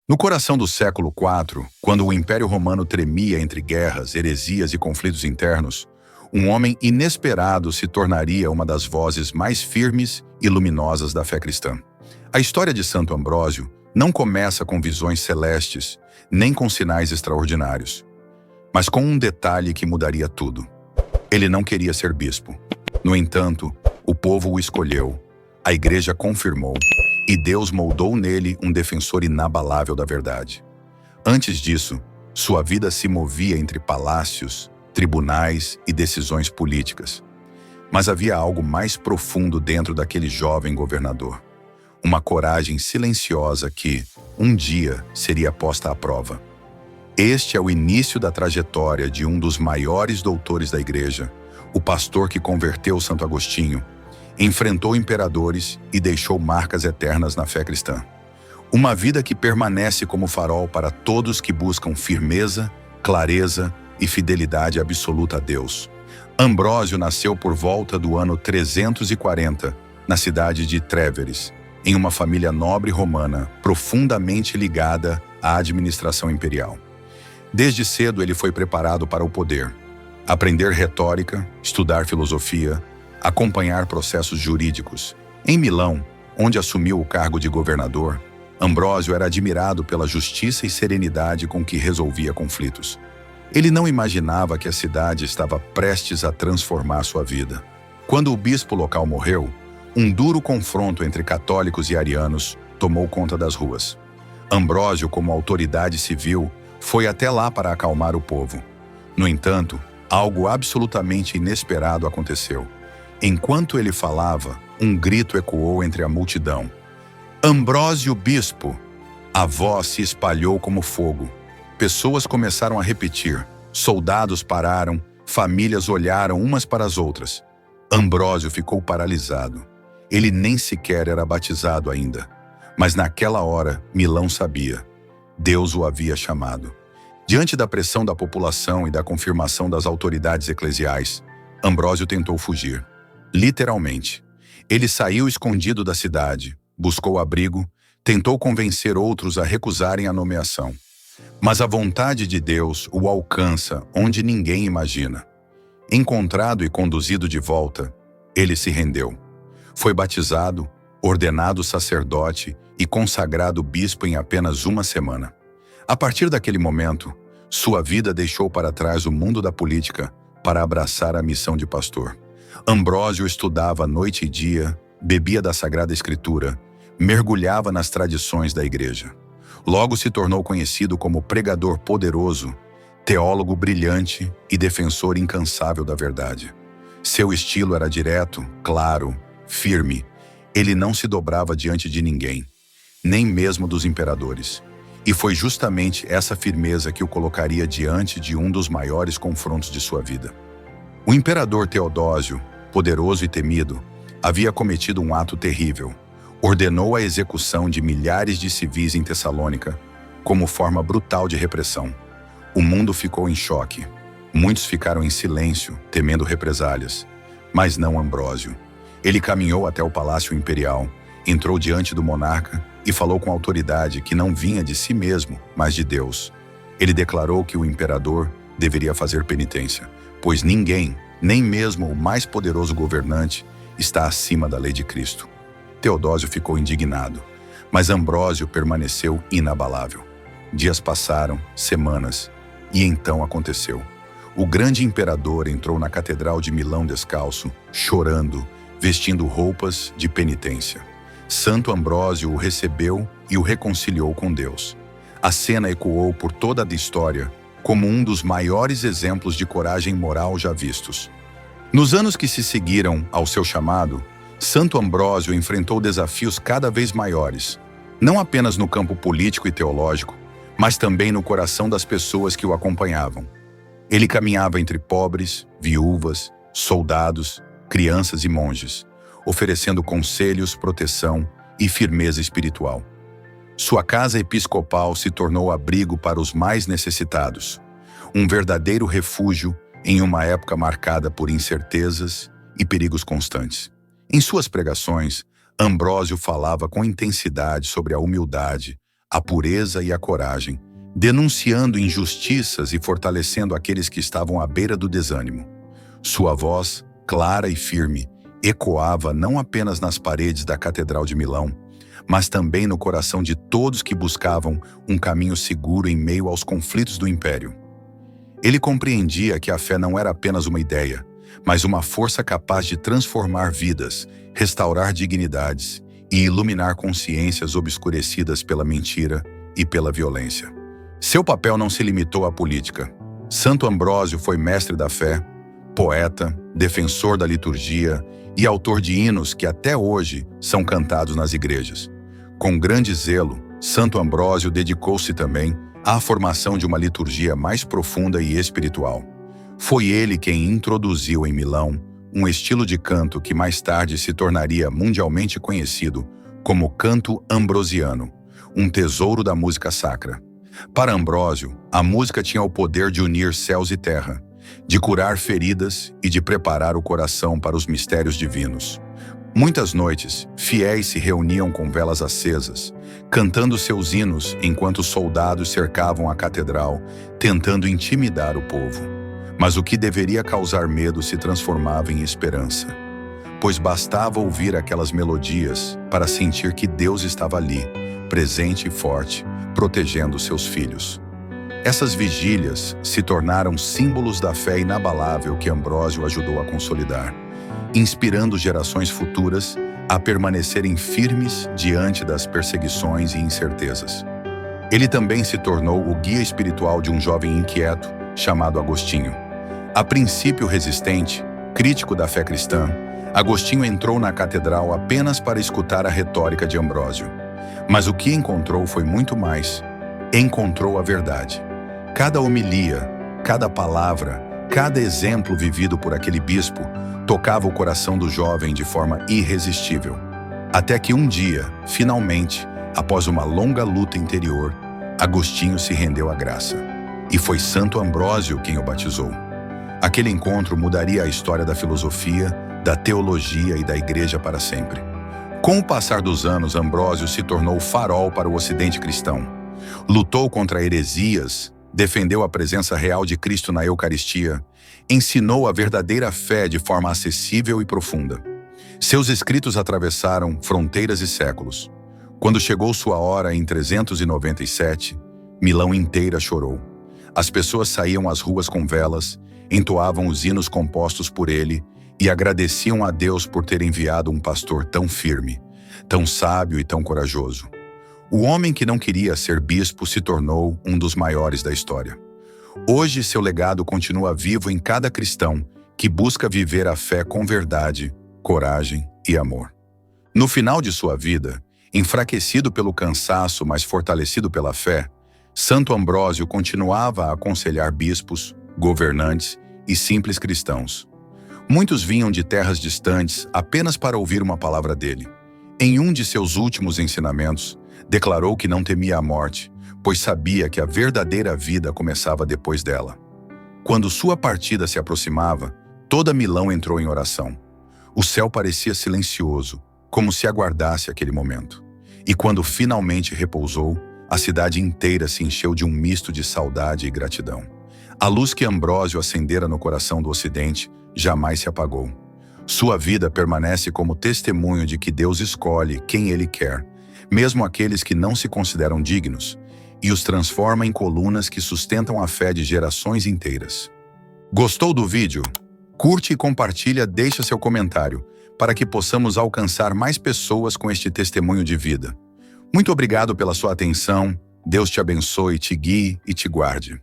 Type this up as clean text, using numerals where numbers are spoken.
No coração do século IV, quando o Império Romano tremia entre guerras, heresias e conflitos internos, um homem inesperado se tornaria uma das vozes mais firmes e luminosas da fé cristã. A história de Santo Ambrósio não começa com visões celestes, nem com sinais extraordinários, mas com um detalhe que mudaria tudo. Ele não queria ser bispo. No entanto, o povo o escolheu, a igreja confirmou, e Deus moldou nele um defensor inabalável da verdade. Antes disso, sua vida se movia entre palácios, tribunais e decisões políticas. Mas havia algo mais profundo dentro daquele jovem governador. Uma coragem silenciosa que, um dia, seria posta à prova. Este é o início da trajetória de um dos maiores doutores da igreja, o pastor que converteu Santo Agostinho, enfrentou imperadores e deixou marcas eternas na fé cristã. Uma vida que permanece como farol para todos que buscam firmeza, clareza e fidelidade absoluta a Deus. Ambrósio nasceu por volta do ano 340, na cidade de Tréveris, em uma família nobre romana profundamente ligada à administração imperial. Desde cedo ele foi preparado para o poder. Aprender retórica, estudar filosofia, acompanhar processos jurídicos. Em Milão, onde assumiu o cargo de governador, Ambrósio era admirado pela justiça e serenidade com que resolvia conflitos. Ele não imaginava que a cidade estava prestes a transformar sua vida. Quando o bispo local morreu, um duro confronto entre católicos e arianos tomou conta das ruas. Ambrósio, como autoridade civil, foi até lá para acalmar o povo. No entanto, algo absolutamente inesperado aconteceu. Enquanto ele falava, um grito ecoou entre a multidão. Ambrósio Bispo! A voz se espalhou como fogo. Pessoas começaram a repetir. Soldados pararam, famílias olharam umas para as outras. Ambrósio ficou paralisado. Ele nem sequer era batizado ainda. Mas naquela hora, Milão sabia. Deus o havia chamado. Diante da pressão da população e da confirmação das autoridades eclesiais, Ambrósio tentou fugir. Literalmente. Ele saiu escondido da cidade, buscou abrigo, tentou convencer outros a recusarem a nomeação. Mas a vontade de Deus o alcança onde ninguém imagina. Encontrado e conduzido de volta, ele se rendeu. Foi batizado, ordenado sacerdote e consagrado bispo em apenas uma semana. A partir daquele momento, sua vida deixou para trás o mundo da política para abraçar a missão de pastor. Ambrósio estudava noite e dia, bebia da Sagrada Escritura, mergulhava nas tradições da igreja. Logo se tornou conhecido como pregador poderoso, teólogo brilhante e defensor incansável da verdade. Seu estilo era direto, claro, firme. Ele não se dobrava diante de ninguém, nem mesmo dos imperadores. E foi justamente essa firmeza que o colocaria diante de um dos maiores confrontos de sua vida. O imperador Teodósio, poderoso e temido, havia cometido um ato terrível. Ordenou a execução de milhares de civis em Tessalônica, como forma brutal de repressão. O mundo ficou em choque. Muitos ficaram em silêncio, temendo represálias. Mas não Ambrósio. Ele caminhou até o palácio imperial, entrou diante do monarca e falou com autoridade que não vinha de si mesmo, mas de Deus. Ele declarou que o imperador deveria fazer penitência, pois ninguém, nem mesmo o mais poderoso governante, está acima da lei de Cristo. Teodósio ficou indignado, mas Ambrósio permaneceu inabalável. Dias passaram, semanas, e então aconteceu. O grande imperador entrou na Catedral de Milão descalço, chorando, vestindo roupas de penitência. Santo Ambrósio o recebeu e o reconciliou com Deus. A cena ecoou por toda a história como um dos maiores exemplos de coragem moral já vistos. Nos anos que se seguiram ao seu chamado, Santo Ambrósio enfrentou desafios cada vez maiores, não apenas no campo político e teológico, mas também no coração das pessoas que o acompanhavam. Ele caminhava entre pobres, viúvas, soldados, crianças e monges, oferecendo conselhos, proteção e firmeza espiritual. Sua casa episcopal se tornou abrigo para os mais necessitados, um verdadeiro refúgio em uma época marcada por incertezas e perigos constantes. Em suas pregações, Ambrósio falava com intensidade sobre a humildade, a pureza e a coragem, denunciando injustiças e fortalecendo aqueles que estavam à beira do desânimo. Sua voz, clara e firme, ecoava não apenas nas paredes da Catedral de Milão, mas também no coração de todos que buscavam um caminho seguro em meio aos conflitos do Império. Ele compreendia que a fé não era apenas uma ideia, mas uma força capaz de transformar vidas, restaurar dignidades e iluminar consciências obscurecidas pela mentira e pela violência. Seu papel não se limitou à política. Santo Ambrósio foi mestre da fé, poeta, defensor da liturgia e autor de hinos que até hoje são cantados nas igrejas. Com grande zelo, Santo Ambrósio dedicou-se também à formação de uma liturgia mais profunda e espiritual. Foi ele quem introduziu em Milão um estilo de canto que mais tarde se tornaria mundialmente conhecido como canto ambrosiano, um tesouro da música sacra. Para Ambrósio, a música tinha o poder de unir céus e terra, de curar feridas e de preparar o coração para os mistérios divinos. Muitas noites, fiéis se reuniam com velas acesas, cantando seus hinos enquanto soldados cercavam a catedral, tentando intimidar o povo. Mas o que deveria causar medo se transformava em esperança, pois bastava ouvir aquelas melodias para sentir que Deus estava ali, presente e forte, protegendo seus filhos. Essas vigílias se tornaram símbolos da fé inabalável que Ambrósio ajudou a consolidar, inspirando gerações futuras a permanecerem firmes diante das perseguições e incertezas. Ele também se tornou o guia espiritual de um jovem inquieto chamado Agostinho. A princípio resistente, crítico da fé cristã, Agostinho entrou na catedral apenas para escutar a retórica de Ambrósio. Mas o que encontrou foi muito mais. Encontrou a verdade. Cada homilia, cada palavra, cada exemplo vivido por aquele bispo tocava o coração do jovem de forma irresistível. Até que um dia, finalmente, após uma longa luta interior, Agostinho se rendeu à graça. E foi Santo Ambrósio quem o batizou. Aquele encontro mudaria a história da filosofia, da teologia e da igreja para sempre. Com o passar dos anos, Ambrósio se tornou farol para o Ocidente cristão. Lutou contra heresias, defendeu a presença real de Cristo na Eucaristia, ensinou a verdadeira fé de forma acessível e profunda. Seus escritos atravessaram fronteiras e séculos. Quando chegou sua hora em 397, Milão inteira chorou. As pessoas saíam às ruas com velas, entoavam os hinos compostos por ele e agradeciam a Deus por ter enviado um pastor tão firme, tão sábio e tão corajoso. O homem que não queria ser bispo se tornou um dos maiores da história. Hoje, seu legado continua vivo em cada cristão que busca viver a fé com verdade, coragem e amor. No final de sua vida, enfraquecido pelo cansaço, mas fortalecido pela fé, Santo Ambrósio continuava a aconselhar bispos, governantes e simples cristãos. Muitos vinham de terras distantes apenas para ouvir uma palavra dele. Em um de seus últimos ensinamentos, declarou que não temia a morte, pois sabia que a verdadeira vida começava depois dela. Quando sua partida se aproximava, toda Milão entrou em oração. O céu parecia silencioso, como se aguardasse aquele momento. E quando finalmente repousou, a cidade inteira se encheu de um misto de saudade e gratidão. A luz que Ambrósio acendera no coração do Ocidente jamais se apagou. Sua vida permanece como testemunho de que Deus escolhe quem Ele quer, mesmo aqueles que não se consideram dignos, e os transforma em colunas que sustentam a fé de gerações inteiras. Gostou do vídeo? Curte e compartilha, deixa seu comentário, para que possamos alcançar mais pessoas com este testemunho de vida. Muito obrigado pela sua atenção, Deus te abençoe, te guie e te guarde.